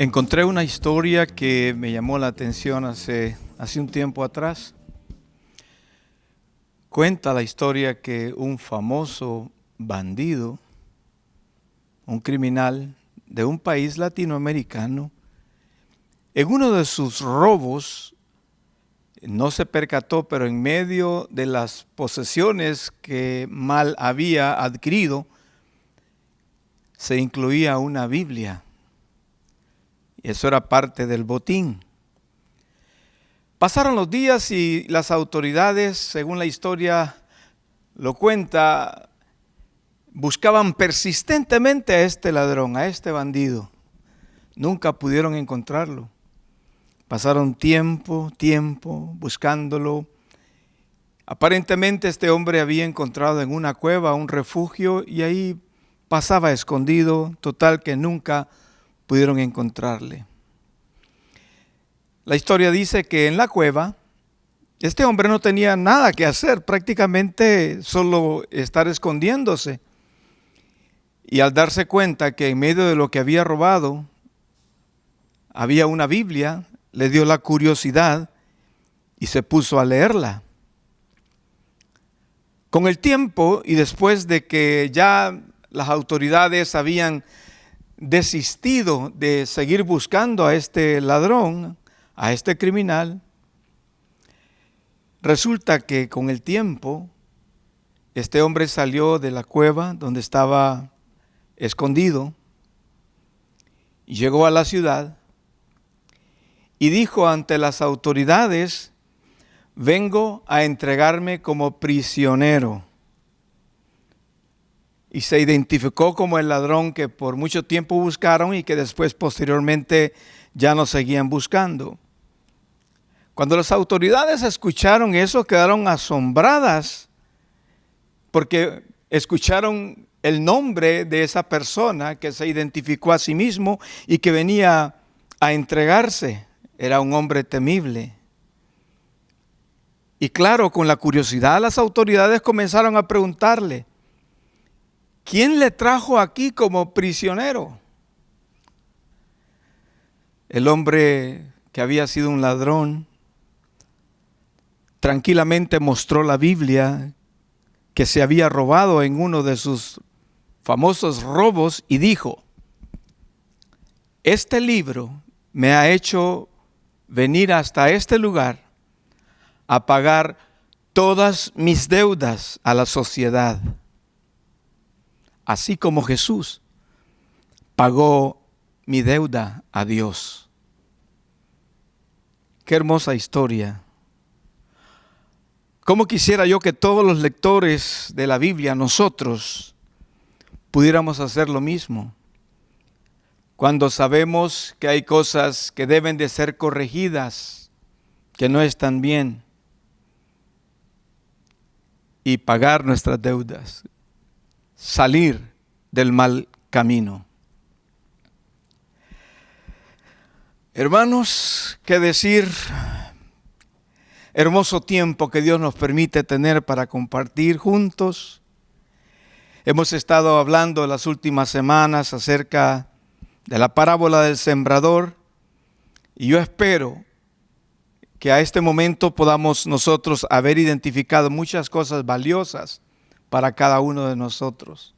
Encontré una historia que me llamó la atención hace un tiempo atrás. Cuenta la historia que un famoso bandido, un criminal de un país latinoamericano, en uno de sus robos, no se percató, pero en medio de las posesiones que mal había adquirido, se incluía una Biblia. Y eso era parte del botín. Pasaron los días y las autoridades, según la historia lo cuenta, buscaban persistentemente a este ladrón, a este bandido. Nunca pudieron encontrarlo. Pasaron tiempo buscándolo. Aparentemente este hombre había encontrado en una cueva un refugio y ahí pasaba escondido, total que nunca pudieron encontrarle. La historia dice que en la cueva este hombre no tenía nada que hacer, prácticamente solo estar escondiéndose. Y al darse cuenta que en medio de lo que había robado había una Biblia, le dio la curiosidad y se puso a leerla. Con el tiempo y después de que ya las autoridades habían desistido de seguir buscando a este ladrón, a este criminal, resulta que con el tiempo este hombre salió de la cueva donde estaba escondido y llegó a la ciudad y dijo ante las autoridades: vengo a entregarme como prisionero. Y se identificó como el ladrón que por mucho tiempo buscaron y que después posteriormente ya no seguían buscando. Cuando las autoridades escucharon eso, quedaron asombradas porque escucharon el nombre de esa persona que se identificó a sí mismo y que venía a entregarse. Era un hombre temible. Y claro, con la curiosidad, las autoridades comenzaron a preguntarle: ¿quién le trajo aquí como prisionero? El hombre que había sido un ladrón tranquilamente mostró la Biblia que se había robado en uno de sus famosos robos y dijo: este libro me ha hecho venir hasta este lugar a pagar todas mis deudas a la sociedad, así como Jesús pagó mi deuda a Dios. Qué hermosa historia. Cómo quisiera yo que todos los lectores de la Biblia, nosotros, pudiéramos hacer lo mismo. Cuando sabemos que hay cosas que deben de ser corregidas, que no están bien, y pagar nuestras deudas, salir del mal camino. Hermanos, qué decir, hermoso tiempo que Dios nos permite tener para compartir juntos. Hemos estado hablando las últimas semanas acerca de la parábola del sembrador y yo espero que a este momento podamos nosotros haber identificado muchas cosas valiosas para cada uno de nosotros.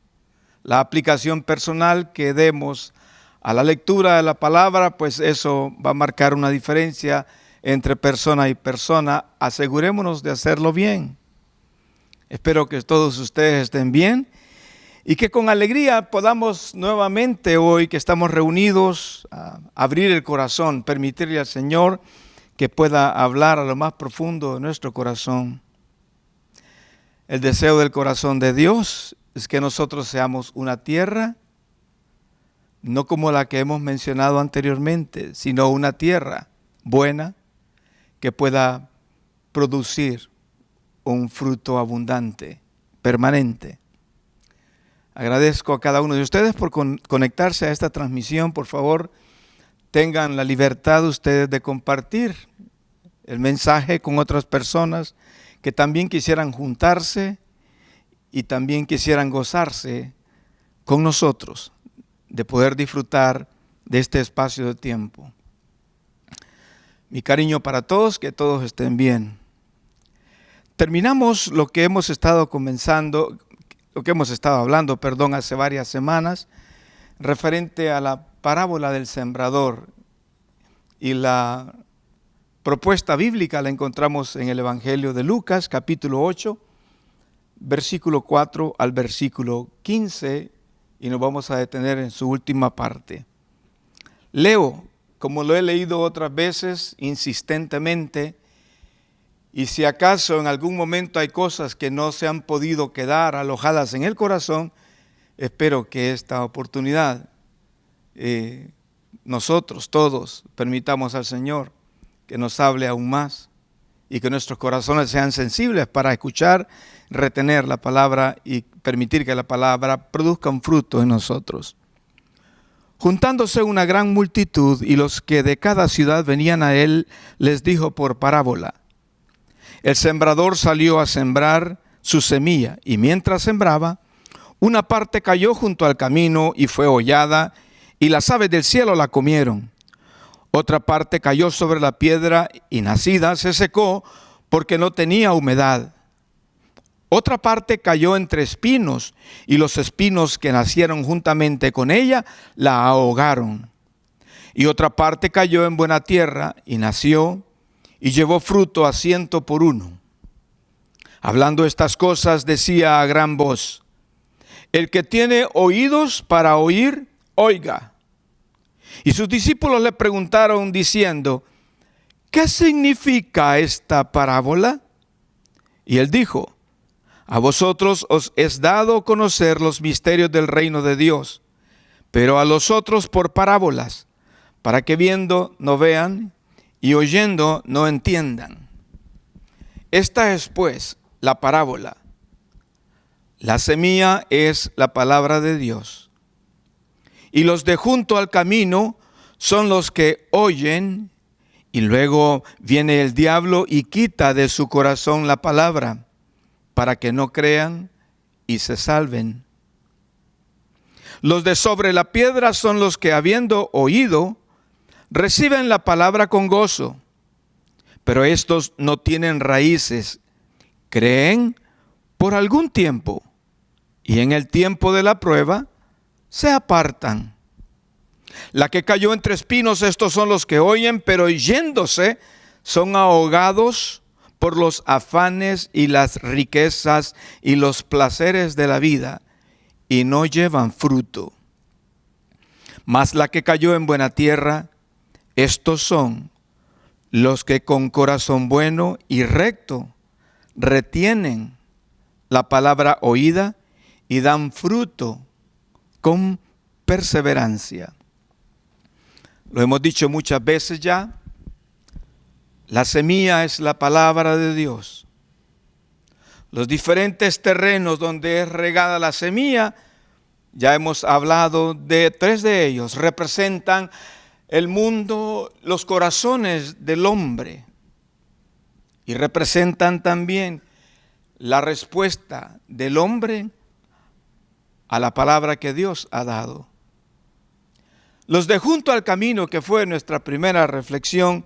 La aplicación personal que demos a la lectura de la palabra, pues eso va a marcar una diferencia entre persona y persona. Asegurémonos de hacerlo bien. Espero que todos ustedes estén bien y que con alegría podamos nuevamente hoy que estamos reunidos abrir el corazón, permitirle al Señor que pueda hablar a lo más profundo de nuestro corazón. El deseo del corazón de Dios es que nosotros seamos una tierra, no como la que hemos mencionado anteriormente, sino una tierra buena que pueda producir un fruto abundante, permanente. Agradezco a cada uno de ustedes por conectarse a esta transmisión. Por favor, tengan la libertad ustedes de compartir el mensaje con otras personas que también quisieran juntarse y también quisieran gozarse con nosotros de poder disfrutar de este espacio de tiempo. Mi cariño para todos, que todos estén bien. Terminamos lo que hemos estado hablando, hace varias semanas, referente a la parábola del sembrador. Y la propuesta bíblica la encontramos en el Evangelio de Lucas, capítulo 8, versículo 4 al versículo 15, y nos vamos a detener en su última parte. Leo, como lo he leído otras veces, insistentemente, y si acaso en algún momento hay cosas que no se han podido quedar alojadas en el corazón, espero que esta oportunidad nosotros todos permitamos al Señor que nos hable aún más y que nuestros corazones sean sensibles para escuchar, retener la palabra y permitir que la palabra produzca un fruto en nosotros. Juntándose una gran multitud y los que de cada ciudad venían a él, les dijo por parábola: el sembrador salió a sembrar su semilla, y mientras sembraba, una parte cayó junto al camino y fue hollada, y las aves del cielo la comieron. Otra parte cayó sobre la piedra y nacida se secó porque no tenía humedad. Otra parte cayó entre espinos, y los espinos que nacieron juntamente con ella la ahogaron. Y otra parte cayó en buena tierra y nació, y llevó fruto a 100 por 1. Hablando estas cosas, decía a gran voz: el que tiene oídos para oír, oiga. Y sus discípulos le preguntaron diciendo: ¿qué significa esta parábola? Y él dijo: a vosotros os es dado conocer los misterios del reino de Dios, pero a los otros por parábolas, para que viendo no vean y oyendo no entiendan. Esta es pues la parábola. La semilla es la palabra de Dios, y los de junto al camino son los que oyen, y luego viene el diablo y quita de su corazón la palabra, para que no crean y se salven. Los de sobre la piedra son los que, habiendo oído, reciben la palabra con gozo, pero estos no tienen raíces, creen por algún tiempo, y en el tiempo de la prueba se apartan. La que cayó entre espinos, estos son los que oyen, pero yéndose son ahogados por los afanes y las riquezas y los placeres de la vida, y no llevan fruto. Mas la que cayó en buena tierra, estos son los que con corazón bueno y recto retienen la palabra oída y dan fruto con perseverancia. Lo hemos dicho muchas veces ya. La semilla es la palabra de Dios. Los diferentes terrenos donde es regada la semilla, ya hemos hablado de 3 de ellos, representan el mundo, los corazones del hombre, y representan también la respuesta del hombre a la palabra que Dios ha dado. Los de junto al camino, que fue nuestra primera reflexión,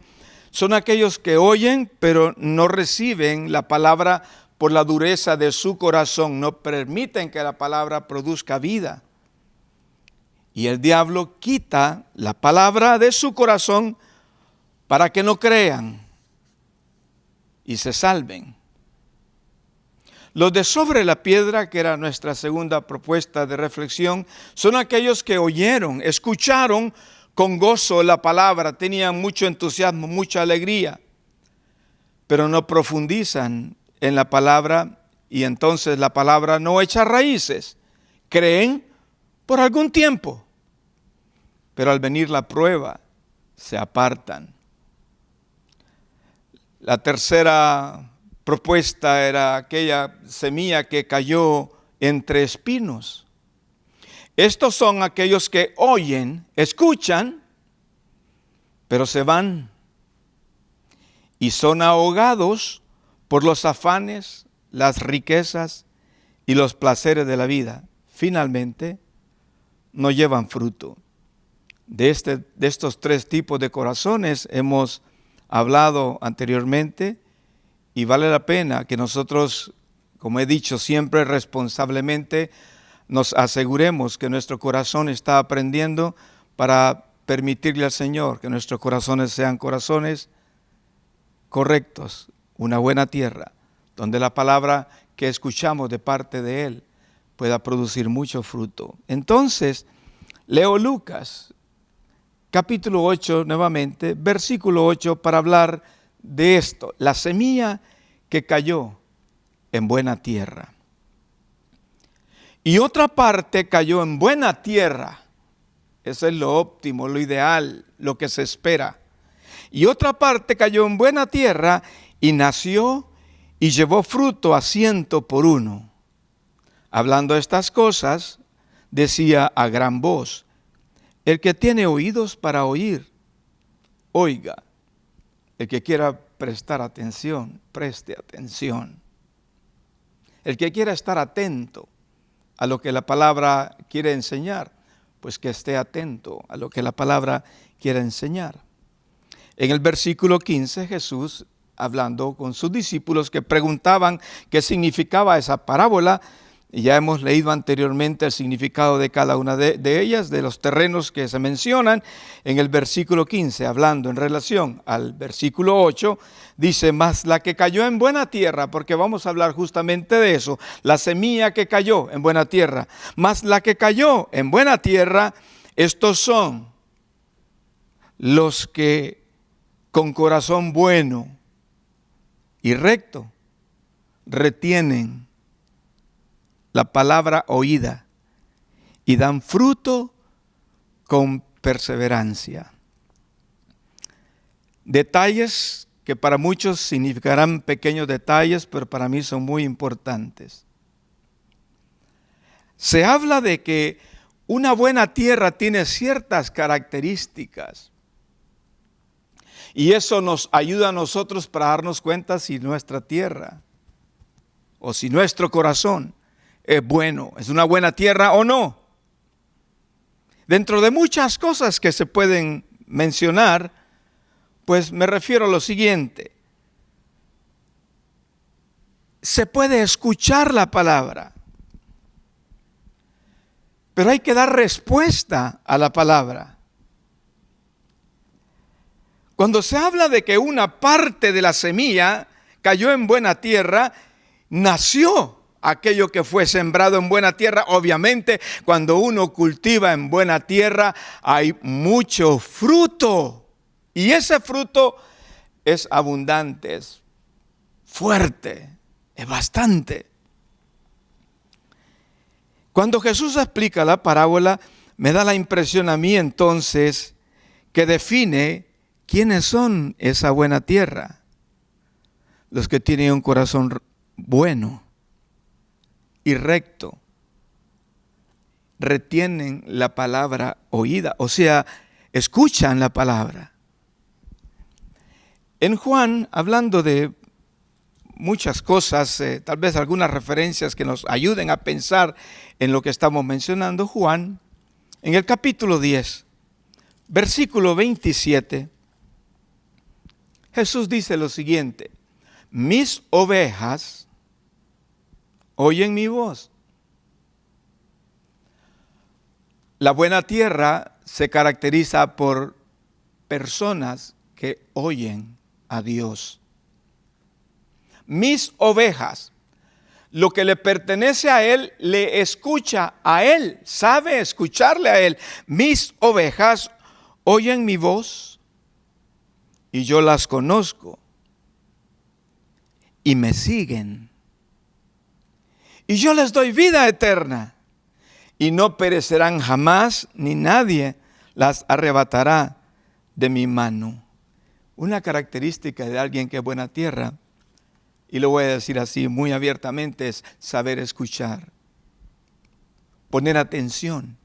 son aquellos que oyen, pero no reciben la palabra por la dureza de su corazón, no permiten que la palabra produzca vida. Y el diablo quita la palabra de su corazón para que no crean y se salven. Los de sobre la piedra, que era nuestra segunda propuesta de reflexión, son aquellos que oyeron, escucharon con gozo la palabra, tenían mucho entusiasmo, mucha alegría, pero no profundizan en la palabra, y entonces la palabra no echa raíces. Creen por algún tiempo, pero al venir la prueba se apartan. La tercera propuesta era aquella semilla que cayó entre espinos. Estos son aquellos que oyen, escuchan, pero se van y son ahogados por los afanes, las riquezas y los placeres de la vida. Finalmente, no llevan fruto. de estos tres tipos de corazones hemos hablado anteriormente y vale la pena que nosotros, como he dicho siempre responsablemente, nos aseguremos que nuestro corazón está aprendiendo para permitirle al Señor que nuestros corazones sean corazones correctos, una buena tierra, donde la palabra que escuchamos de parte de Él pueda producir mucho fruto. Entonces, leo Lucas, capítulo 8 nuevamente, versículo 8, para hablar de esto, la semilla que cayó en buena tierra. Y otra parte cayó en buena tierra. Eso es lo óptimo, lo ideal, lo que se espera. Y otra parte cayó en buena tierra y nació y llevó fruto a 100 por 1. Hablando estas cosas, decía a gran voz: el que tiene oídos para oír, oiga. El que quiera prestar atención, preste atención. El que quiera estar atento a lo que la palabra quiere enseñar, pues que esté atento a lo que la palabra quiere enseñar. En el versículo 15, Jesús, hablando con sus discípulos que preguntaban qué significaba esa parábola, y ya hemos leído anteriormente el significado de cada una de ellas, de los terrenos que se mencionan. En el versículo 15, hablando en relación al versículo 8, dice: mas la que cayó en buena tierra, porque vamos a hablar justamente de eso, la semilla que cayó en buena tierra, mas la que cayó en buena tierra, estos son los que con corazón bueno y recto retienen la palabra oída y dan fruto con perseverancia. Detalles que para muchos significarán pequeños detalles, pero para mí son muy importantes. Se habla de que una buena tierra tiene ciertas características. Y eso nos ayuda a nosotros para darnos cuenta si nuestra tierra o si nuestro corazón es bueno, es una buena tierra o no. Dentro de muchas cosas que se pueden mencionar, pues me refiero a lo siguiente. Se puede escuchar la palabra, pero hay que dar respuesta a la palabra. Cuando se habla de que una parte de la semilla cayó en buena tierra, nació aquello que fue sembrado en buena tierra. Obviamente, cuando uno cultiva en buena tierra, hay mucho fruto. Y ese fruto es abundante, es fuerte, es bastante. Cuando Jesús explica la parábola, me da la impresión a mí entonces que define quiénes son esa buena tierra. Los que tienen un corazón bueno y recto, retienen la palabra oída, o sea, escuchan la palabra. En Juan, hablando de muchas cosas, tal vez algunas referencias que nos ayuden a pensar en lo que estamos mencionando, Juan, en el capítulo 10, versículo 27, Jesús dice lo siguiente: mis ovejas oyen mi voz. La buena tierra se caracteriza por personas que oyen a Dios. Mis ovejas, lo que le pertenece a Él, le escucha a Él, sabe escucharle a Él. Mis ovejas oyen mi voz y yo las conozco y me siguen. Y yo les doy vida eterna y no perecerán jamás, ni nadie las arrebatará de mi mano. Una característica de alguien que es buena tierra, y lo voy a decir así muy abiertamente, es saber escuchar, poner atención.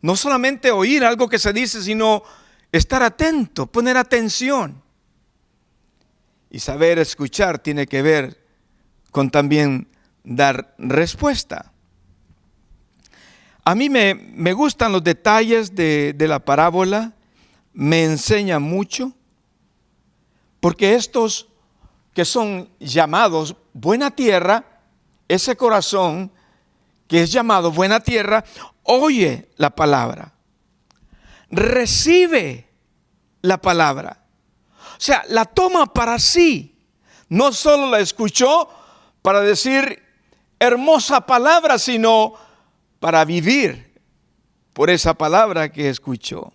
No solamente oír algo que se dice, sino estar atento, poner atención. Y saber escuchar tiene que ver con también dar respuesta. A mí me gustan los detalles de la parábola, me enseña mucho, porque estos que son llamados buena tierra, ese corazón que es llamado buena tierra, oye la palabra, recibe la palabra, o sea, la toma para sí, no solo la escuchó para decir hermosa palabra, sino para vivir por esa palabra que escuchó.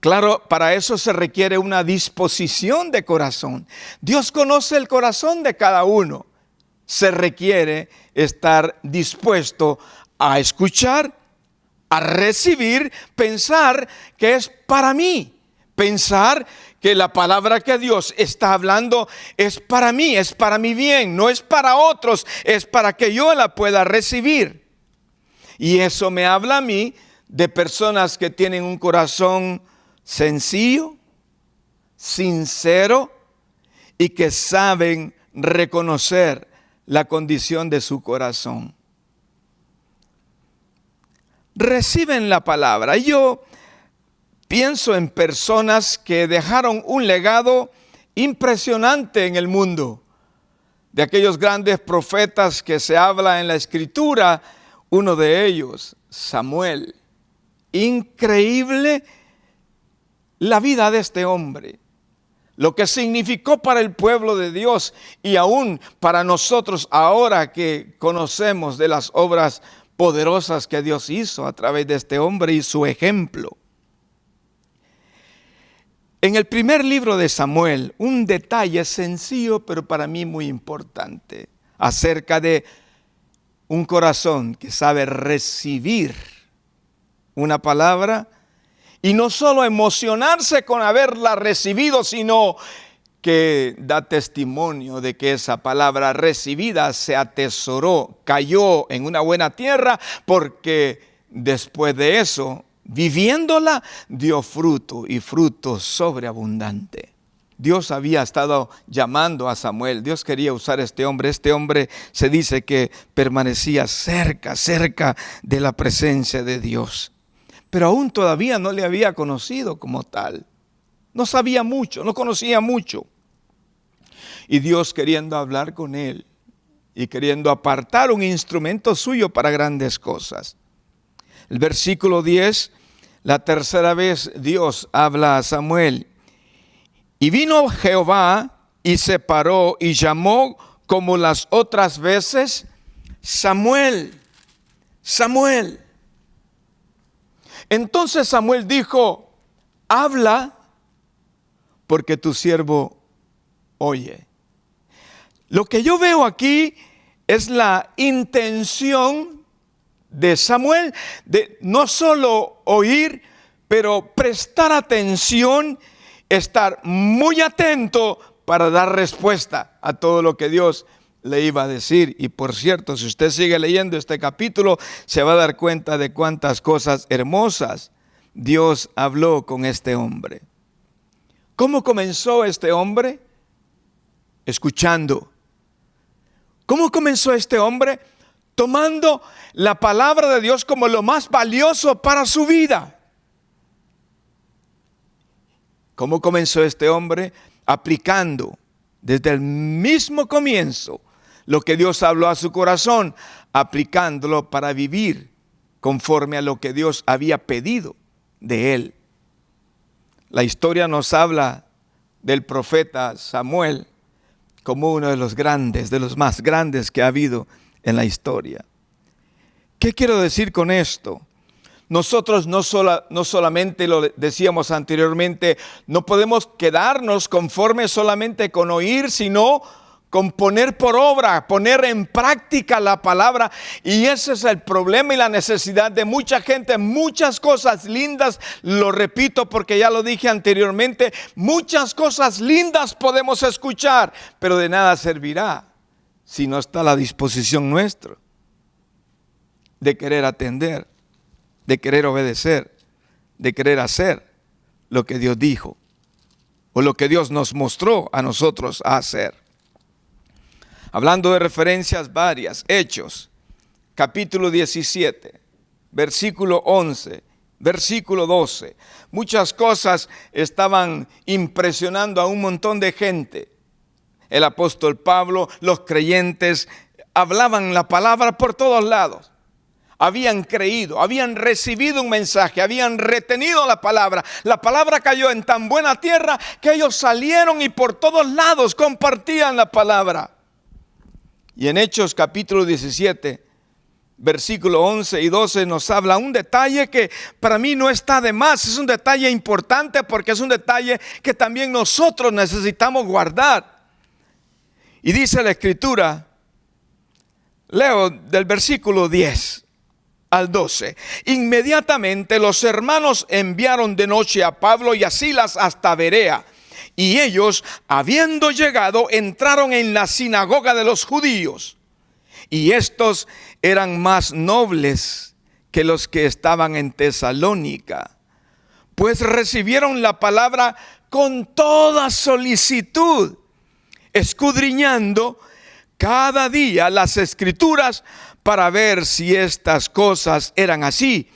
Claro, para eso se requiere una disposición de corazón. Dios conoce el corazón de cada uno. Se requiere estar dispuesto a escuchar, a recibir, pensar que es para mí, pensar que la palabra que Dios está hablando es para mí, es para mi bien, no es para otros, es para que yo la pueda recibir. Y eso me habla a mí de personas que tienen un corazón sencillo, sincero y que saben reconocer la condición de su corazón. Reciben la palabra. Yo pienso en personas que dejaron un legado impresionante en el mundo. De aquellos grandes profetas que se habla en la Escritura, uno de ellos, Samuel. Increíble la vida de este hombre, lo que significó para el pueblo de Dios y aún para nosotros ahora que conocemos de las obras poderosas que Dios hizo a través de este hombre y su ejemplo. En el primer libro de Samuel, un detalle sencillo, pero para mí muy importante, acerca de un corazón que sabe recibir una palabra y no solo emocionarse con haberla recibido, sino que da testimonio de que esa palabra recibida se atesoró, cayó en una buena tierra, porque después de eso, viviéndola, dio fruto y fruto sobreabundante. Dios había estado llamando a Samuel, Dios quería usar a este hombre se dice que permanecía cerca de la presencia de Dios. Pero aún todavía no le había conocido como tal. No sabía mucho, no conocía mucho. Y Dios queriendo hablar con él y queriendo apartar un instrumento suyo para grandes cosas. El versículo 10, la tercera vez Dios habla a Samuel. Y vino Jehová y se paró y llamó como las otras veces, Samuel, Samuel. Entonces Samuel dijo, habla, porque tu siervo oye. Lo que yo veo aquí es la intención de Samuel de no solo oír, pero prestar atención, estar muy atento para dar respuesta a todo lo que Dios le iba a decir. Y por cierto, si usted sigue leyendo este capítulo, se va a dar cuenta de cuántas cosas hermosas Dios habló con este hombre. ¿Cómo comenzó este hombre? Escuchando. ¿Cómo comenzó este hombre? Tomando la palabra de Dios como lo más valioso para su vida. ¿Cómo comenzó este hombre? Aplicando desde el mismo comienzo lo que Dios habló a su corazón, aplicándolo para vivir conforme a lo que Dios había pedido de él. La historia nos habla del profeta Samuel como uno de los grandes, de los más grandes que ha habido en la historia. ¿Qué quiero decir con esto? Nosotros no solamente lo decíamos anteriormente, no podemos quedarnos conforme solamente con oír, sino con poner por obra, poner en práctica la palabra. Y ese es el problema y la necesidad de mucha gente. Muchas cosas lindas, lo repito porque ya lo dije anteriormente, muchas cosas lindas podemos escuchar, pero de nada servirá si no está a la disposición nuestra de querer atender, de querer obedecer, de querer hacer lo que Dios dijo o lo que Dios nos mostró a nosotros a hacer. Hablando de referencias varias, Hechos, capítulo 17, versículo 11, versículo 12. Muchas cosas estaban impresionando a un montón de gente. El apóstol Pablo, los creyentes, hablaban la palabra por todos lados. Habían creído, habían recibido un mensaje, habían retenido la palabra. La palabra cayó en tan buena tierra que ellos salieron y por todos lados compartían la palabra. Y en Hechos capítulo 17, versículo 11 y 12 nos habla un detalle que para mí no está de más. Es un detalle importante porque es un detalle que también nosotros necesitamos guardar. Y dice la Escritura, leo del versículo 10 al 12. Inmediatamente los hermanos enviaron de noche a Pablo y a Silas hasta Berea. Y ellos, habiendo llegado, entraron en la sinagoga de los judíos. Y estos eran más nobles que los que estaban en Tesalónica, pues recibieron la palabra con toda solicitud, escudriñando cada día las Escrituras para ver si estas cosas eran así.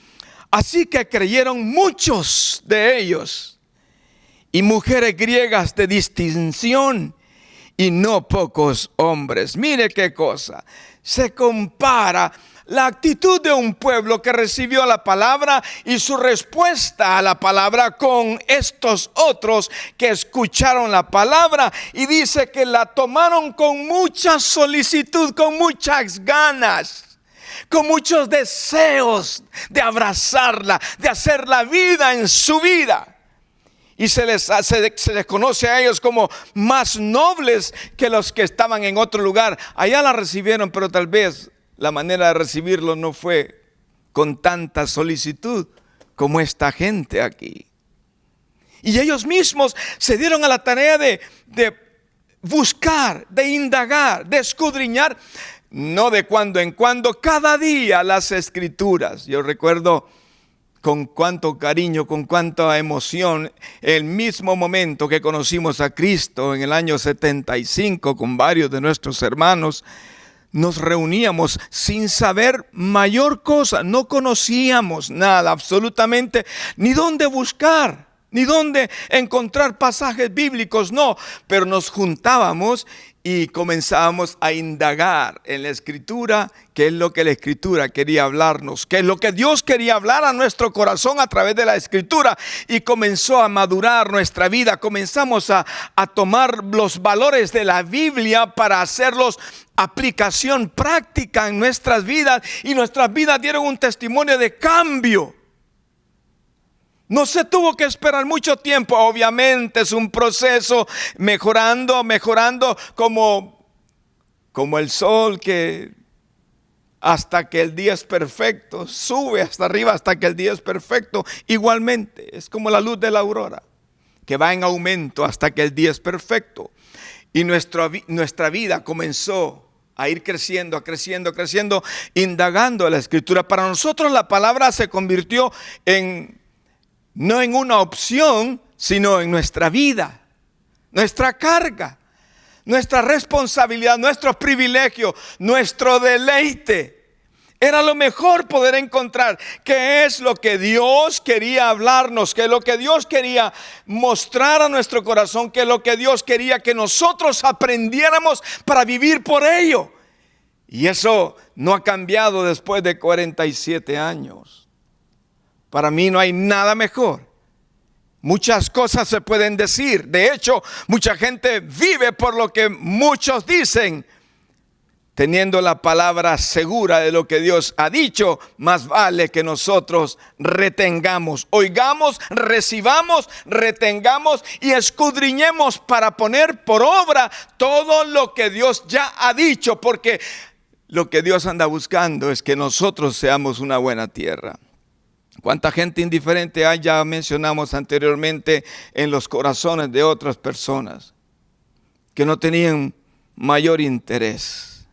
Así que creyeron muchos de ellos, y mujeres griegas de distinción, y no pocos hombres. Mire qué cosa. Se compara la actitud de un pueblo que recibió la palabra y su respuesta a la palabra con estos otros que escucharon la palabra, y dice que la tomaron con mucha solicitud, con muchas ganas, con muchos deseos de abrazarla, de hacer la vida en su vida. Y se les conoce a ellos como más nobles que los que estaban en otro lugar. Allá la recibieron, pero tal vez la manera de recibirlo no fue con tanta solicitud como esta gente aquí. Y ellos mismos se dieron a la tarea de buscar, de indagar, de escudriñar, no de cuando en cuando, cada día las Escrituras. Yo recuerdo con cuánto cariño, con cuánta emoción, el mismo momento que conocimos a Cristo en el año 75 con varios de nuestros hermanos, nos reuníamos sin saber mayor cosa, no conocíamos nada absolutamente, ni dónde buscar, ni dónde encontrar pasajes bíblicos, no, pero nos juntábamos y comenzábamos a indagar en la Escritura, qué es lo que la Escritura quería hablarnos, qué es lo que Dios quería hablar a nuestro corazón a través de la Escritura, y comenzó a madurar nuestra vida. Comenzamos a tomar los valores de la Biblia para hacerlos aplicación práctica en nuestras vidas, y nuestras vidas dieron un testimonio de cambio. No se tuvo que esperar mucho tiempo. Obviamente es un proceso mejorando como el sol, que hasta que el día es perfecto, sube hasta arriba hasta que el día es perfecto. Igualmente es como la luz de la aurora, que va en aumento hasta que el día es perfecto. Y nuestra vida comenzó a ir creciendo, indagando la Escritura. Para nosotros la palabra se convirtió no en una opción, sino en nuestra vida, nuestra carga, nuestra responsabilidad, nuestro privilegio, nuestro deleite. Era lo mejor poder encontrar qué es lo que Dios quería hablarnos, qué es lo que Dios quería mostrar a nuestro corazón, qué es lo que Dios quería que nosotros aprendiéramos para vivir por ello. Y eso no ha cambiado después de 47 años. Para mí no hay nada mejor. Muchas cosas se pueden decir. De hecho, mucha gente vive por lo que muchos dicen. Teniendo la palabra segura de lo que Dios ha dicho, más vale que nosotros retengamos, oigamos, recibamos, retengamos y escudriñemos para poner por obra todo lo que Dios ya ha dicho. Porque lo que Dios anda buscando es que nosotros seamos una buena tierra. Cuánta gente indiferente hay, ya mencionamos anteriormente, en los corazones de otras personas que no tenían mayor interés.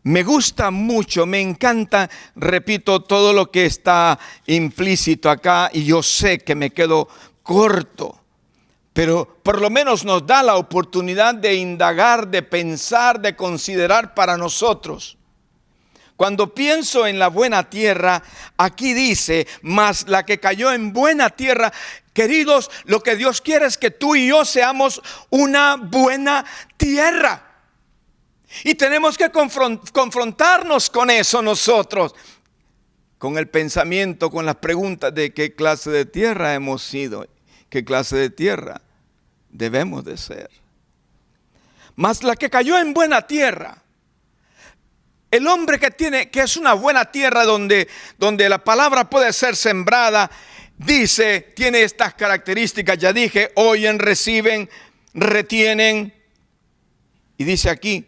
Me gusta mucho, me encanta, repito, todo lo que está implícito acá, y yo sé que me quedo corto, pero por lo menos nos da la oportunidad de indagar, de pensar, de considerar para nosotros. Cuando pienso en la buena tierra, aquí dice, mas la que cayó en buena tierra. Queridos, lo que Dios quiere es que tú y yo seamos una buena tierra. Y tenemos que confrontarnos con eso nosotros, con el pensamiento, con las preguntas de qué clase de tierra hemos sido, qué clase de tierra debemos de ser. Mas la que cayó en buena tierra, el hombre que es una buena tierra donde la palabra puede ser sembrada, dice, tiene estas características, ya dije, oyen, reciben, retienen. Y dice aquí,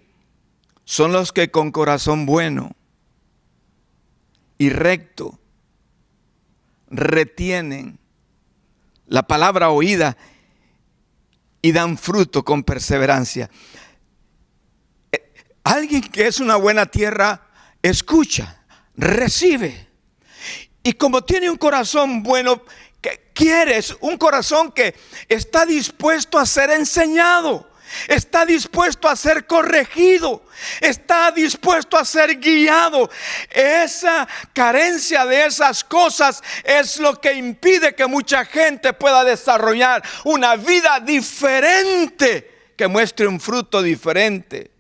son los que con corazón bueno y recto retienen la palabra oída y dan fruto con perseverancia. Alguien que es una buena tierra, escucha, recibe. Y como tiene un corazón bueno, que quieres un corazón que está dispuesto a ser enseñado, está dispuesto a ser corregido, está dispuesto a ser guiado. Esa carencia de esas cosas es lo que impide que mucha gente pueda desarrollar una vida diferente, que muestre un fruto diferente.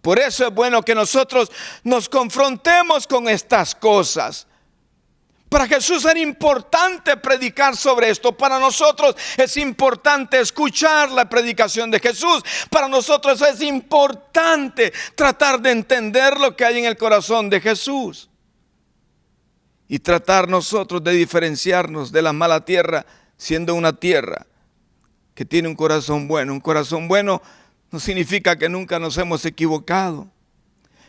Por eso es bueno que nosotros nos confrontemos con estas cosas. Para Jesús era importante predicar sobre esto. Para nosotros es importante escuchar la predicación de Jesús. Para nosotros es importante tratar de entender lo que hay en el corazón de Jesús. Y tratar nosotros de diferenciarnos de la mala tierra, siendo una tierra que tiene un corazón bueno. Un corazón bueno no significa que nunca nos hemos equivocado,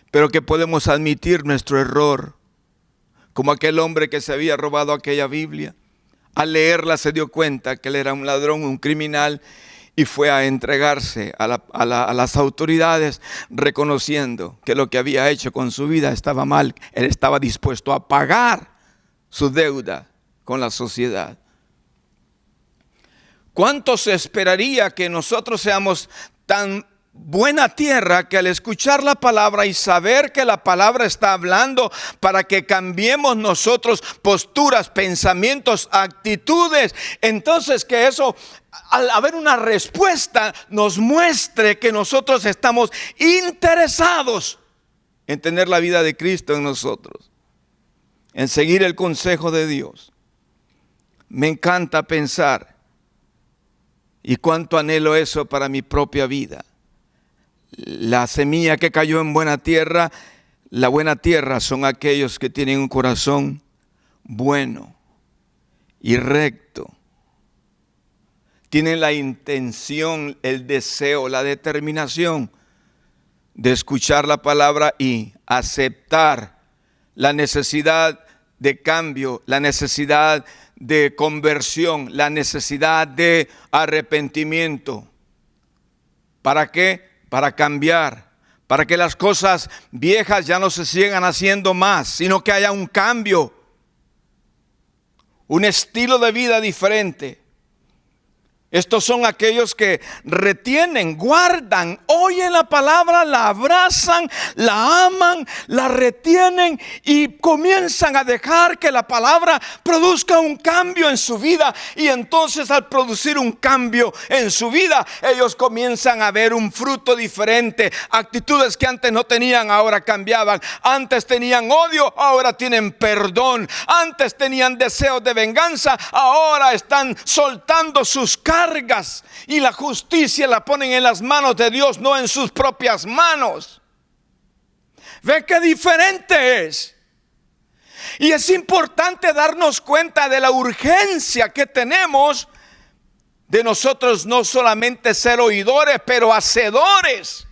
pero que podemos admitir nuestro error. Como aquel hombre que se había robado aquella Biblia. Al leerla se dio cuenta que él era un ladrón, un criminal, y fue a entregarse a las autoridades, reconociendo que lo que había hecho con su vida estaba mal. Él estaba dispuesto a pagar su deuda con la sociedad. ¿Cuánto se esperaría que nosotros seamos tan buena tierra que al escuchar la palabra y saber que la palabra está hablando para que cambiemos nosotros posturas, pensamientos, actitudes, entonces que eso, al haber una respuesta, nos muestre que nosotros estamos interesados en tener la vida de Cristo en nosotros, en seguir el consejo de Dios? Me encanta pensar, y cuánto anhelo eso para mi propia vida. La semilla que cayó en buena tierra, la buena tierra son aquellos que tienen un corazón bueno y recto. Tienen la intención, el deseo, la determinación de escuchar la palabra y aceptar la necesidad de cambio, la necesidad de conversión, la necesidad de arrepentimiento. ¿Para qué? Para cambiar, para que las cosas viejas ya no se sigan haciendo más, sino que haya un cambio, un estilo de vida diferente. Estos son aquellos que retienen, guardan, oyen la palabra, la abrazan, la aman, la retienen y comienzan a dejar que la palabra produzca un cambio en su vida. Y entonces al producir un cambio en su vida, ellos comienzan a ver un fruto diferente. Actitudes que antes no tenían, ahora cambiaban. Antes tenían odio, ahora tienen perdón. Antes tenían deseos de venganza, ahora están soltando sus cargas. Y la justicia la ponen en las manos de Dios, no en sus propias manos. ¿Ve qué diferente es? Y es importante darnos cuenta de la urgencia que tenemos de nosotros no solamente ser oidores, pero hacedores.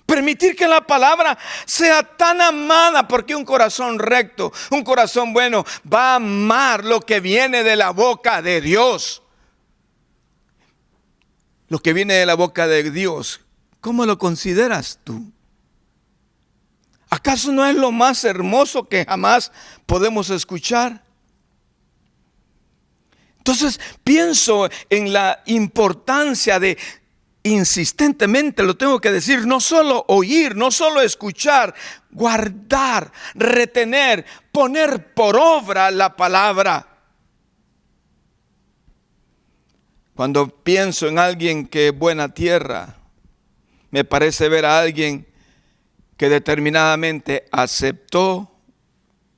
Permitir que la palabra sea tan amada, porque un corazón recto, un corazón bueno, va a amar lo que viene de la boca de Dios. Lo que viene de la boca de Dios, ¿cómo lo consideras tú? ¿Acaso no es lo más hermoso que jamás podemos escuchar? Entonces pienso en la importancia de insistentemente lo tengo que decir, no solo oír, no solo escuchar, guardar, retener, poner por obra la palabra. Cuando pienso en alguien que es buena tierra, me parece ver a alguien que determinadamente aceptó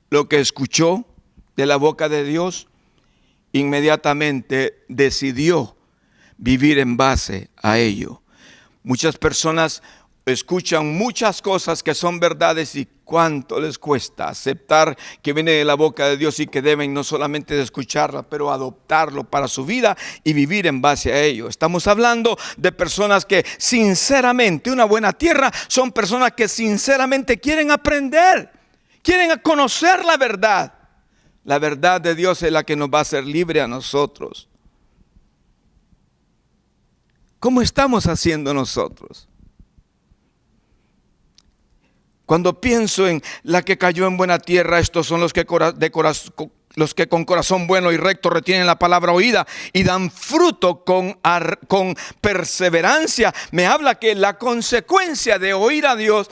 lo que escuchó de la boca de Dios, inmediatamente decidió vivir en base a ello. Muchas personas escuchan muchas cosas que son verdades y cuánto les cuesta aceptar que viene de la boca de Dios y que deben no solamente de escucharla, pero adoptarlo para su vida y vivir en base a ello. Estamos hablando de personas que sinceramente, una buena tierra, son personas que sinceramente quieren aprender, quieren conocer la verdad. La verdad de Dios es la que nos va a hacer libre a nosotros. ¿Cómo estamos haciendo nosotros? Cuando pienso en la que cayó en buena tierra, estos son los que con corazón bueno y recto retienen la palabra oída y dan fruto con perseverancia. Me habla que la consecuencia de oír a Dios,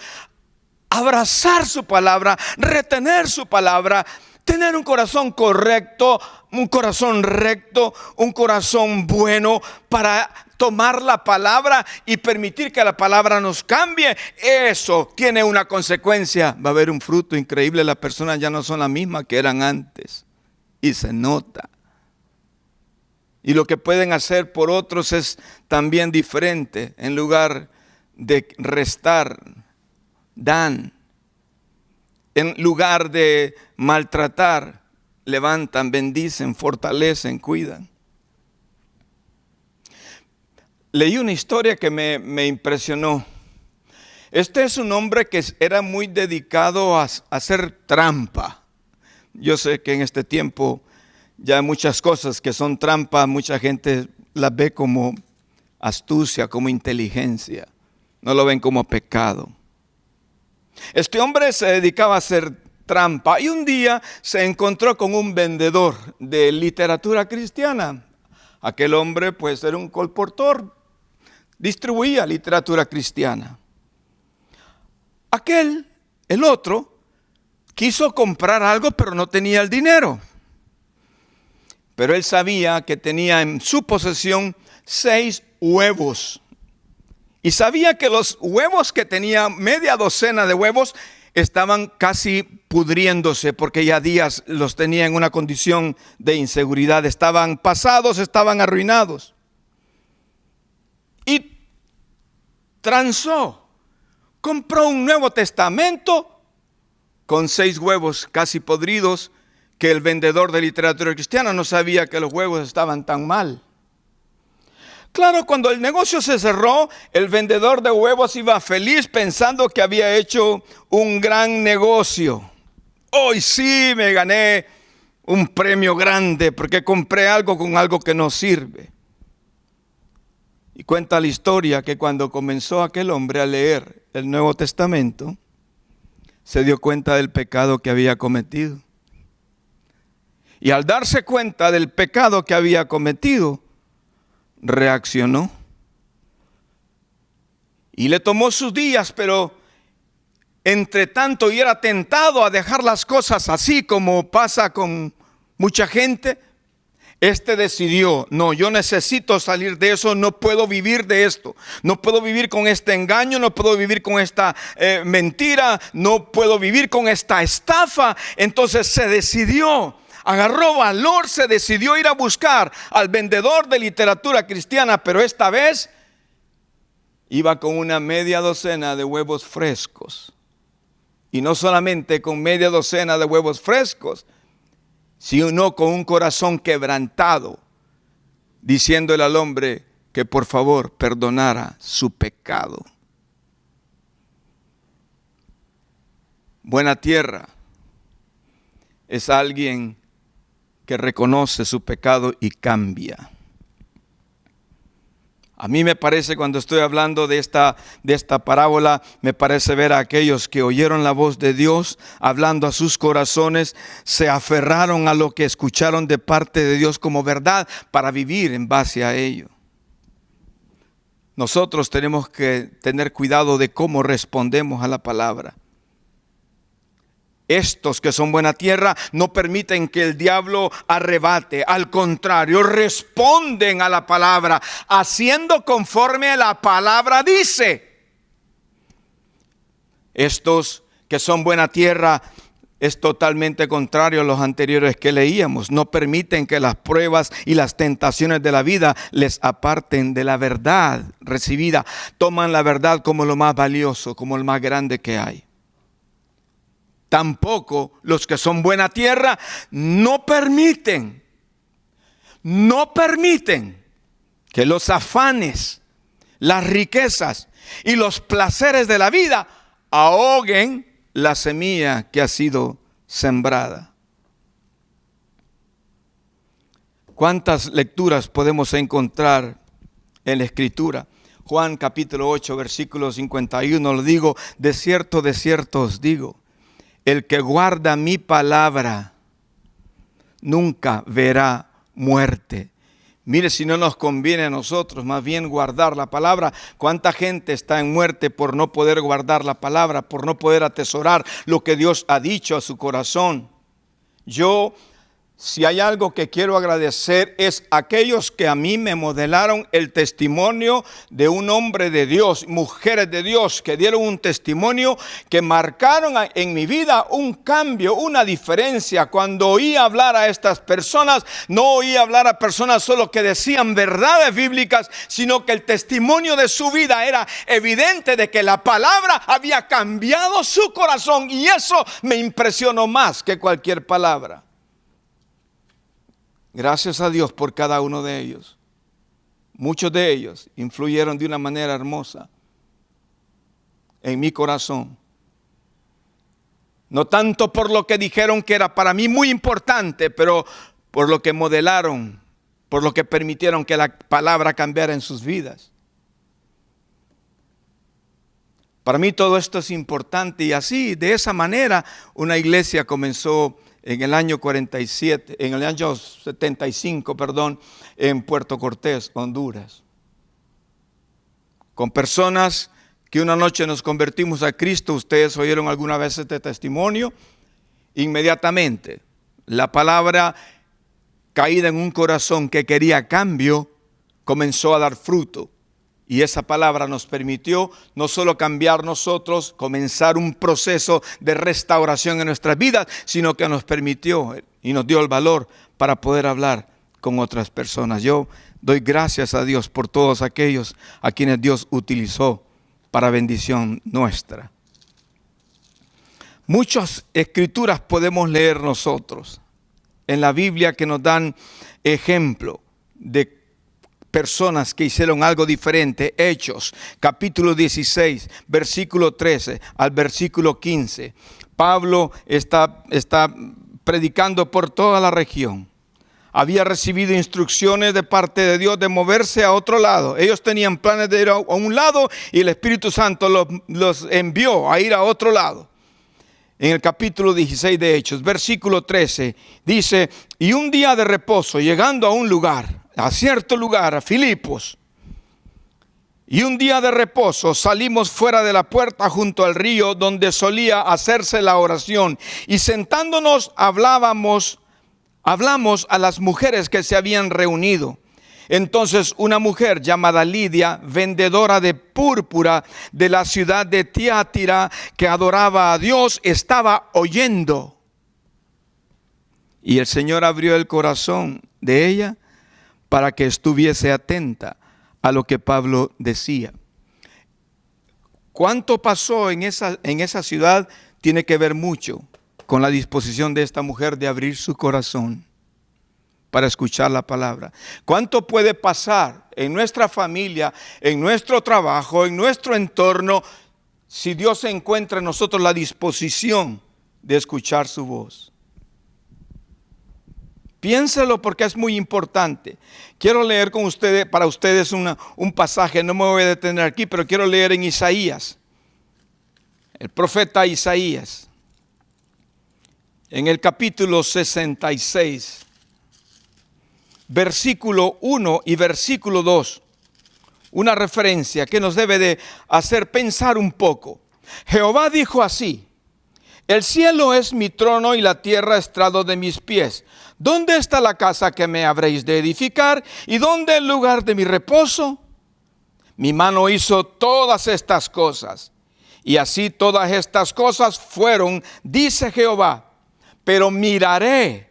abrazar su palabra, retener su palabra, tener un corazón correcto, un corazón recto, un corazón bueno para tomar la palabra y permitir que la palabra nos cambie. Eso tiene una consecuencia. Va a haber un fruto increíble. Las personas ya no son las mismas que eran antes. Y se nota. Y lo que pueden hacer por otros es también diferente. En lugar de restar, dan. En lugar de maltratar, levantan, bendicen, fortalecen, cuidan. Leí una historia que me impresionó. Este es un hombre que era muy dedicado a hacer trampa. Yo sé que en este tiempo ya hay muchas cosas que son trampa, mucha gente las ve como astucia, como inteligencia. No lo ven como pecado. Este hombre se dedicaba a hacer trampa y un día se encontró con un vendedor de literatura cristiana. Aquel hombre pues era un colportor, distribuía literatura cristiana. El otro, quiso comprar algo pero no tenía el dinero. Pero él sabía que tenía en su posesión 6 huevos. Y sabía que los huevos que tenía, media docena de huevos, estaban casi pudriéndose porque ya días los tenía en una condición de inseguridad. Estaban pasados, estaban arruinados. Y transó, compró un Nuevo Testamento con 6 huevos casi podridos que el vendedor de literatura cristiana no sabía que los huevos estaban tan mal. Claro, cuando el negocio se cerró, el vendedor de huevos iba feliz pensando que había hecho un gran negocio. Hoy sí me gané un premio grande porque compré algo con algo que no sirve. Y cuenta la historia que cuando comenzó aquel hombre a leer el Nuevo Testamento, se dio cuenta del pecado que había cometido. Y al darse cuenta del pecado que había cometido, reaccionó. Y le tomó sus días, pero entre tanto y era tentado a dejar las cosas así como pasa con mucha gente. Decidió, no, yo necesito salir de eso, no puedo vivir de esto, no puedo vivir con este engaño, no puedo vivir con esta mentira, no puedo vivir con esta estafa. Entonces se decidió, agarró valor, se decidió ir a buscar al vendedor de literatura cristiana, pero esta vez iba con una media docena de huevos frescos. Y no solamente con media docena de huevos frescos, sino con un corazón quebrantado, diciéndole al hombre que por favor perdonara su pecado. Buena tierra es alguien que reconoce su pecado y cambia. A mí me parece, cuando estoy hablando de esta parábola, me parece ver a aquellos que oyeron la voz de Dios hablando a sus corazones, se aferraron a lo que escucharon de parte de Dios como verdad para vivir en base a ello. nosotros tenemos que tener cuidado de cómo respondemos a la palabra. Estos que son buena tierra no permiten que el diablo arrebate. Al contrario, responden a la palabra, haciendo conforme a la palabra dice. Estos que son buena tierra es totalmente contrario a los anteriores que leíamos. No permiten que las pruebas y las tentaciones de la vida les aparten de la verdad recibida. Toman la verdad como lo más valioso, como el más grande que hay. Tampoco los que son buena tierra no permiten que los afanes, las riquezas y los placeres de la vida ahoguen la semilla que ha sido sembrada. ¿Cuántas lecturas podemos encontrar en la Escritura? Juan capítulo 8, versículo 51, lo digo, de cierto os digo, el que guarda mi palabra nunca verá muerte. Mire, si no nos conviene a nosotros más bien guardar la palabra. ¿Cuánta gente está en muerte por no poder guardar la palabra, por no poder atesorar lo que Dios ha dicho a su corazón? Si hay algo que quiero agradecer es aquellos que a mí me modelaron el testimonio de un hombre de Dios, mujeres de Dios que dieron un testimonio que marcaron en mi vida un cambio, una diferencia. Cuando oí hablar a estas personas, no oí hablar a personas solo que decían verdades bíblicas, sino que el testimonio de su vida era evidente de que la palabra había cambiado su corazón, y eso me impresionó más que cualquier palabra. Gracias a Dios por cada uno de ellos. Muchos de ellos influyeron de una manera hermosa en mi corazón. No tanto por lo que dijeron que era para mí muy importante, pero por lo que modelaron, por lo que permitieron que la palabra cambiara en sus vidas. Para mí todo esto es importante, y así, de esa manera, una iglesia comenzó en el año 75, en Puerto Cortés, Honduras. Con personas que una noche nos convertimos a Cristo. Ustedes oyeron alguna vez este testimonio. Inmediatamente, la palabra caída en un corazón que quería cambio, comenzó a dar fruto. Y esa palabra nos permitió no solo cambiar nosotros, comenzar un proceso de restauración en nuestras vidas, sino que nos permitió y nos dio el valor para poder hablar con otras personas. Yo doy gracias a Dios por todos aquellos a quienes Dios utilizó para bendición nuestra. Muchas escrituras podemos leer nosotros en la Biblia que nos dan ejemplo de personas que hicieron algo diferente. Hechos, capítulo 16, versículo 13 al versículo 15. Pablo está predicando por toda la región. Había recibido instrucciones de parte de Dios de moverse a otro lado. Ellos tenían planes de ir a un lado y el Espíritu Santo los envió a ir a otro lado. En el capítulo 16 de Hechos, versículo 13, dice: y un día de reposo, llegando a un lugar, a cierto lugar, a Filipos, y un día de reposo salimos fuera de la puerta junto al río donde solía hacerse la oración, y sentándonos hablamos a las mujeres que se habían reunido. Entonces una mujer llamada Lidia, vendedora de púrpura de la ciudad de Tiatira, que adoraba a Dios, estaba oyendo. Y el Señor abrió el corazón de ella para que estuviese atenta a lo que Pablo decía. ¿Cuánto pasó en esa ciudad? Tiene que ver mucho con la disposición de esta mujer de abrir su corazón para escuchar la palabra. ¿Cuánto puede pasar en nuestra familia, en nuestro trabajo, en nuestro entorno, si Dios encuentra en nosotros la disposición de escuchar su voz? Piénselo, porque es muy importante. Quiero leer con ustedes, para ustedes un pasaje. No me voy a detener aquí, pero quiero leer en Isaías, el profeta Isaías, en el capítulo 66, versículo 1 y versículo 2. una referencia que nos debe de hacer pensar un poco. Jehová dijo así: el cielo es mi trono y la tierra estrado de mis pies. ¿Dónde está la casa que me habréis de edificar? ¿Y dónde el lugar de mi reposo? Mi mano hizo todas estas cosas, y así todas estas cosas fueron, dice Jehová. Pero miraré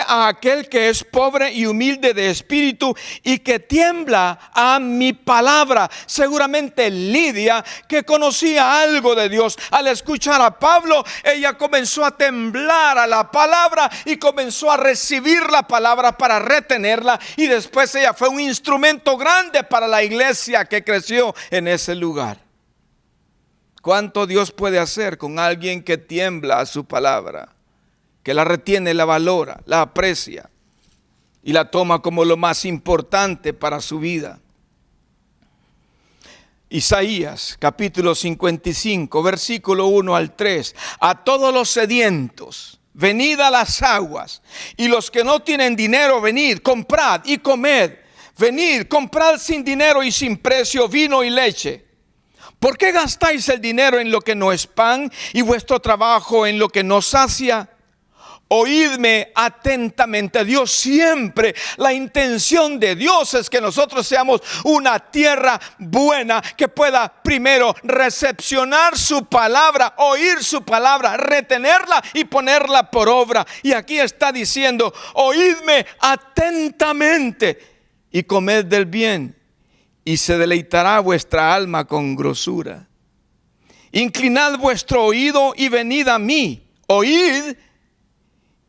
a aquel que es pobre y humilde de espíritu y que tiembla a mi palabra. Seguramente Lidia, que conocía algo de Dios, al escuchar a Pablo, ella comenzó a temblar a la palabra y comenzó a recibir la palabra para retenerla, y después ella fue un instrumento grande para la iglesia que creció en ese lugar. ¿Cuánto Dios puede hacer con alguien que tiembla a su palabra? Que la retiene, la valora, la aprecia y la toma como lo más importante para su vida. Isaías capítulo 55, versículo 1 al 3. A todos los sedientos, venid a las aguas, y los que no tienen dinero, venid, comprad y comed. Venid, comprad sin dinero y sin precio vino y leche. ¿Por qué gastáis el dinero en lo que no es pan y vuestro trabajo en lo que no sacia? Oídme atentamente. Dios siempre, la intención de Dios es que nosotros seamos una tierra buena, que pueda primero recepcionar su palabra, oír su palabra, retenerla y ponerla por obra. Y aquí está diciendo: oídme atentamente y comed del bien, y se deleitará vuestra alma con grosura. Inclinad vuestro oído y venid a mí. Oíd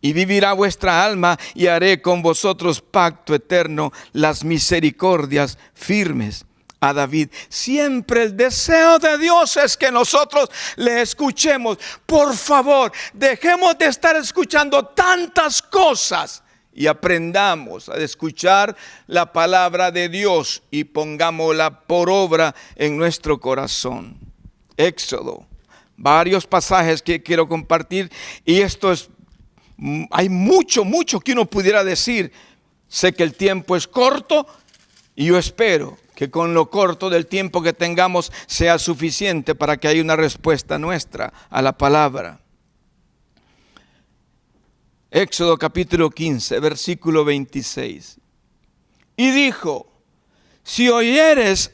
y vivirá vuestra alma, y haré con vosotros pacto eterno, las misericordias firmes. A David, siempre el deseo de Dios es que nosotros le escuchemos. Por favor, dejemos de estar escuchando tantas cosas y aprendamos a escuchar la palabra de Dios y pongámosla por obra en nuestro corazón. Éxodo, varios pasajes que quiero compartir, y esto es, hay mucho que uno pudiera decir. Sé que el tiempo es corto y yo espero que con lo corto del tiempo que tengamos sea suficiente para que haya una respuesta nuestra a la palabra. Éxodo capítulo 15, versículo 26. Y dijo: si oyeres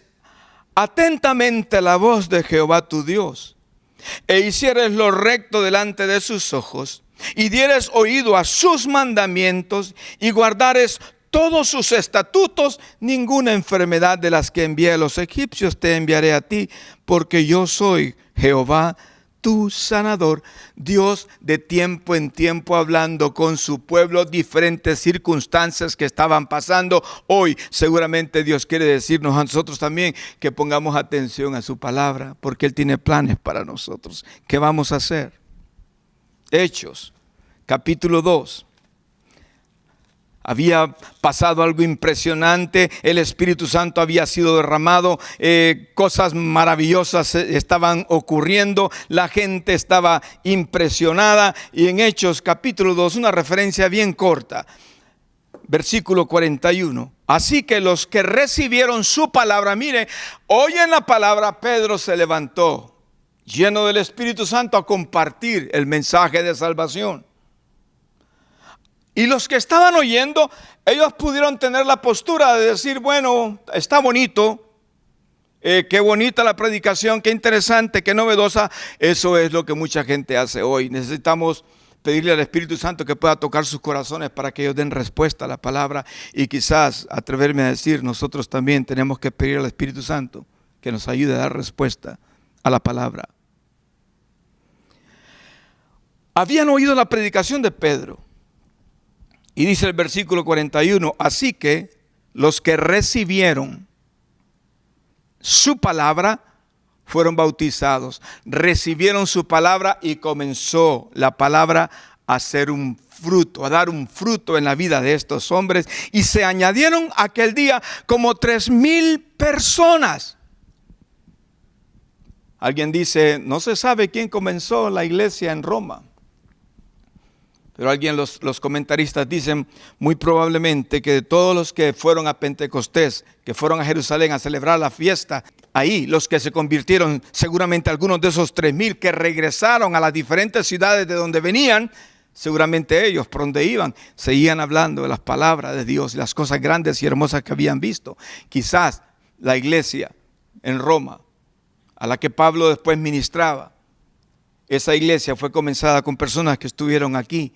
atentamente la voz de Jehová tu Dios, e hicieres lo recto delante de sus ojos, y dieres oído a sus mandamientos, y guardares todos sus estatutos, ninguna enfermedad de las que envié a los egipcios te enviaré a ti, porque yo soy Jehová tu sanador. Dios de tiempo en tiempo hablando con su pueblo, diferentes circunstancias que estaban pasando. Hoy seguramente Dios quiere decirnos a nosotros también que pongamos atención a su palabra, porque Él tiene planes para nosotros. ¿Qué vamos a hacer? Hechos, capítulo 2. Había pasado algo impresionante, el Espíritu Santo había sido derramado, cosas maravillosas estaban ocurriendo, la gente estaba impresionada. Y en Hechos capítulo 2, una referencia bien corta, versículo 41. Así que los que recibieron su palabra, mire, oyen la palabra, Pedro se levantó, lleno del Espíritu Santo, a compartir el mensaje de salvación. Y los que estaban oyendo, ellos pudieron tener la postura de decir: bueno, está bonito, qué bonita la predicación, qué interesante, qué novedosa. Eso es lo que mucha gente hace hoy. Necesitamos pedirle al Espíritu Santo que pueda tocar sus corazones para que ellos den respuesta a la palabra. Y quizás atreverme a decir, nosotros también tenemos que pedir al Espíritu Santo que nos ayude a dar respuesta a la palabra. Habían oído la predicación de Pedro. Y dice el versículo 41, así que los que recibieron su palabra fueron bautizados. Recibieron su palabra y comenzó la palabra a hacer un fruto, a dar un fruto en la vida de estos hombres. Y se añadieron aquel día como 3,000 personas. Alguien dice: no se sabe quién comenzó la iglesia en Roma. Pero los comentaristas dicen muy probablemente que de todos los que fueron a Pentecostés, que fueron a Jerusalén a celebrar la fiesta, ahí los que se convirtieron, seguramente algunos de esos 3,000 que regresaron a las diferentes ciudades de donde venían, seguramente ellos por donde iban, seguían hablando de las palabras de Dios y las cosas grandes y hermosas que habían visto. Quizás la iglesia en Roma, a la que Pablo después ministraba, esa iglesia fue comenzada con personas que estuvieron aquí,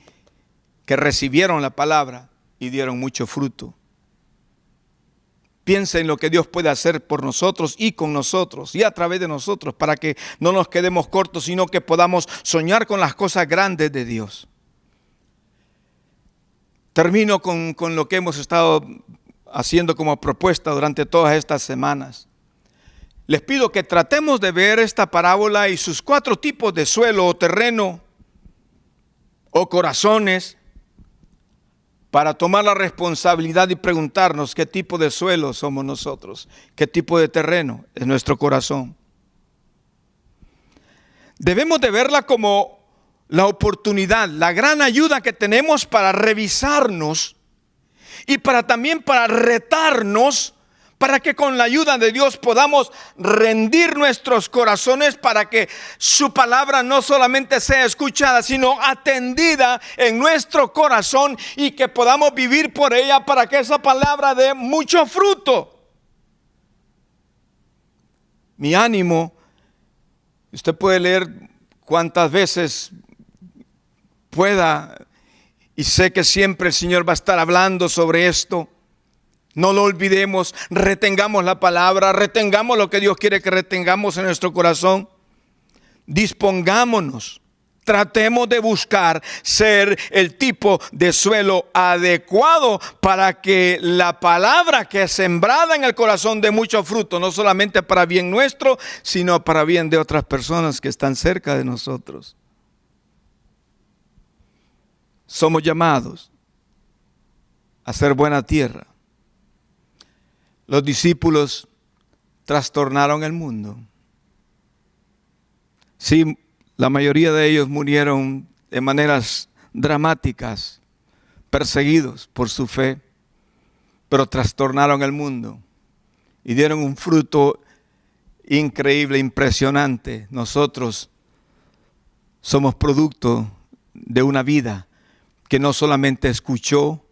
que recibieron la palabra y dieron mucho fruto. Piensa en lo que Dios puede hacer por nosotros y con nosotros y a través de nosotros, para que no nos quedemos cortos, sino que podamos soñar con las cosas grandes de Dios. Termino con lo que hemos estado haciendo como propuesta durante todas estas semanas. Les pido que tratemos de ver esta parábola y sus 4 tipos de suelo o terreno o corazones, para tomar la responsabilidad y preguntarnos qué tipo de suelo somos nosotros, qué tipo de terreno es nuestro corazón. Debemos de verla como la oportunidad, la gran ayuda que tenemos para revisarnos y también para retarnos, para que con la ayuda de Dios podamos rendir nuestros corazones para que su palabra no solamente sea escuchada, sino atendida en nuestro corazón y que podamos vivir por ella para que esa palabra dé mucho fruto. Mi ánimo, usted puede leer cuantas veces pueda y sé que siempre el Señor va a estar hablando sobre esto. No lo olvidemos, retengamos la palabra, retengamos lo que Dios quiere que retengamos en nuestro corazón. Dispongámonos, tratemos de buscar ser el tipo de suelo adecuado para que la palabra que es sembrada en el corazón dé mucho fruto, no solamente para bien nuestro, sino para bien de otras personas que están cerca de nosotros. Somos llamados a ser buena tierra. Los discípulos trastornaron el mundo. Sí, la mayoría de ellos murieron de maneras dramáticas, perseguidos por su fe, pero trastornaron el mundo y dieron un fruto increíble, impresionante. Nosotros somos producto de una vida que no solamente escuchó,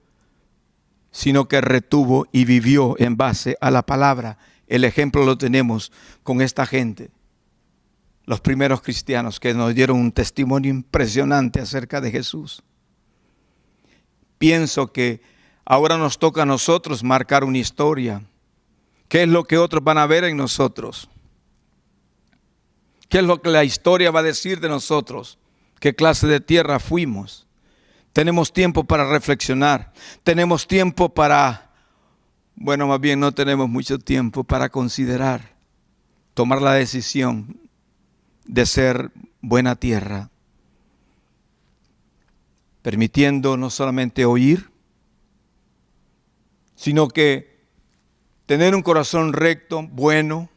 sino que retuvo y vivió en base a la palabra. El ejemplo lo tenemos con esta gente, los primeros cristianos que nos dieron un testimonio impresionante acerca de Jesús. Pienso que ahora nos toca a nosotros marcar una historia. ¿Qué es lo que otros van a ver en nosotros? ¿Qué es lo que la historia va a decir de nosotros? ¿Qué clase de tierra fuimos? Tenemos tiempo para reflexionar, tenemos tiempo más bien no tenemos mucho tiempo para considerar, tomar la decisión de ser buena tierra, permitiendo no solamente oír, sino que tener un corazón recto, bueno,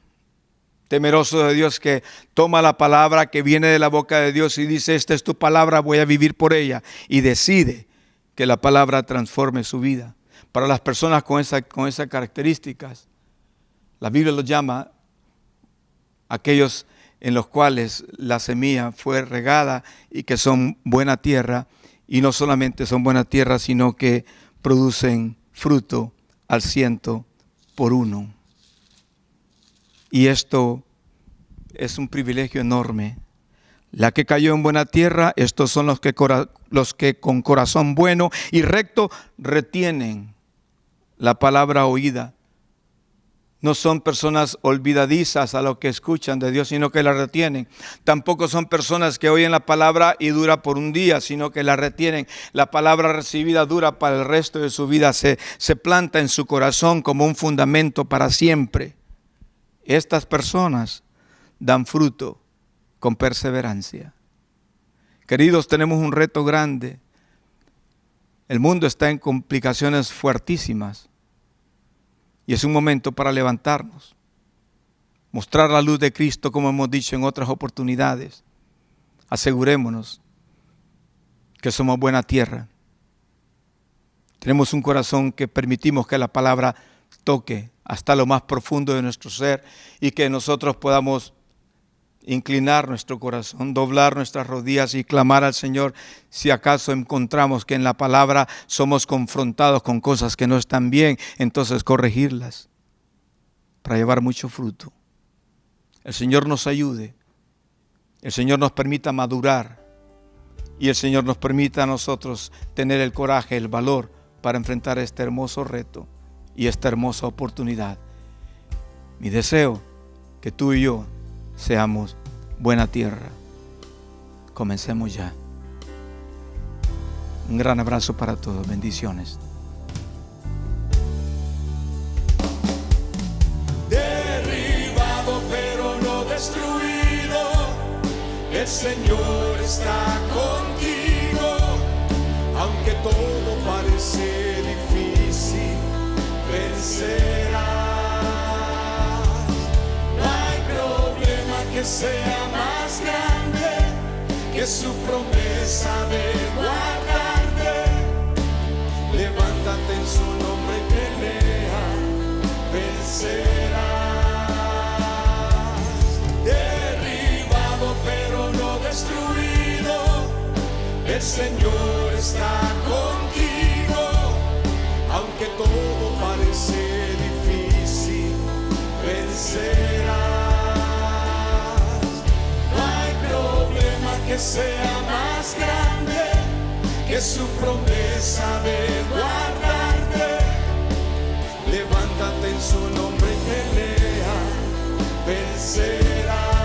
temeroso de Dios, que toma la palabra que viene de la boca de Dios y dice: esta es tu palabra, voy a vivir por ella, y decide que la palabra transforme su vida. Para las personas con esas características, la Biblia los llama aquellos en los cuales la semilla fue regada y que son buena tierra, y no solamente son buena tierra, sino que producen fruto al 100%. Y esto es un privilegio enorme. La que cayó en buena tierra, estos son los que con corazón bueno y recto retienen la palabra oída. No son personas olvidadizas a lo que escuchan de Dios, sino que la retienen. Tampoco son personas que oyen la palabra y dura por un día, sino que la retienen. La palabra recibida dura para el resto de su vida. Se planta en su corazón como un fundamento para siempre. Estas personas dan fruto con perseverancia. Queridos, tenemos un reto grande. El mundo está en complicaciones fuertísimas y es un momento para levantarnos, mostrar la luz de Cristo, como hemos dicho en otras oportunidades. Asegurémonos que somos buena tierra. Tenemos un corazón que permitimos que la palabra toque hasta lo más profundo de nuestro ser y que nosotros podamos inclinar nuestro corazón, doblar nuestras rodillas y clamar al Señor si acaso encontramos que en la palabra somos confrontados con cosas que no están bien, entonces corregirlas para llevar mucho fruto. El Señor nos ayude, el Señor nos permita madurar y el Señor nos permita a nosotros tener el coraje, el valor para enfrentar este hermoso reto y esta hermosa oportunidad. Mi deseo que tú y yo seamos buena tierra. Comencemos ya. Un gran abrazo para todos. Bendiciones. Derribado pero no destruido, el Señor está contigo. Aunque todo parece difícil, vencerás. Que sea más grande que su promesa de guardarte. Levántate en su nombre y pelea, vencerás. Derribado pero no destruido, el Señor está contigo. Aunque todo parece difícil, vencerás. Que sea más grande que su promesa de guardarte. Levántate en su nombre y pelea, vencerás.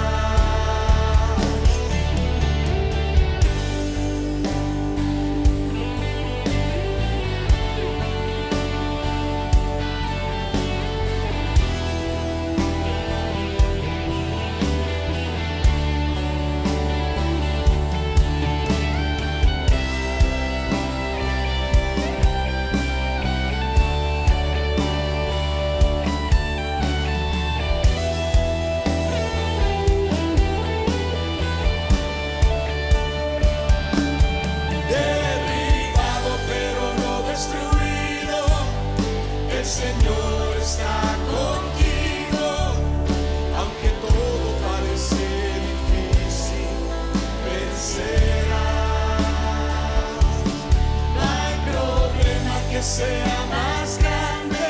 Sea más grande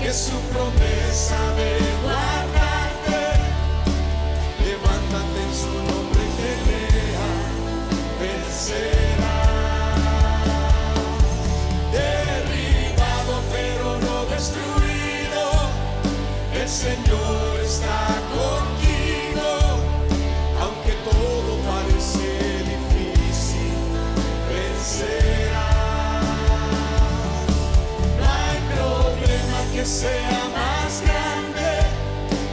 que su promesa de guardarte. Levántate en su nombre y pelea, vencerás. Derribado pero no destruido, el Señor está contigo. Aunque todo parece difícil, vencerás. Que sea más grande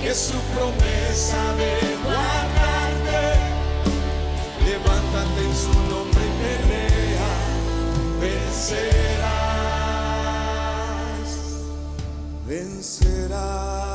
que su promesa de guardarte. Levántate en su nombre y pelea, vencerás, vencerás.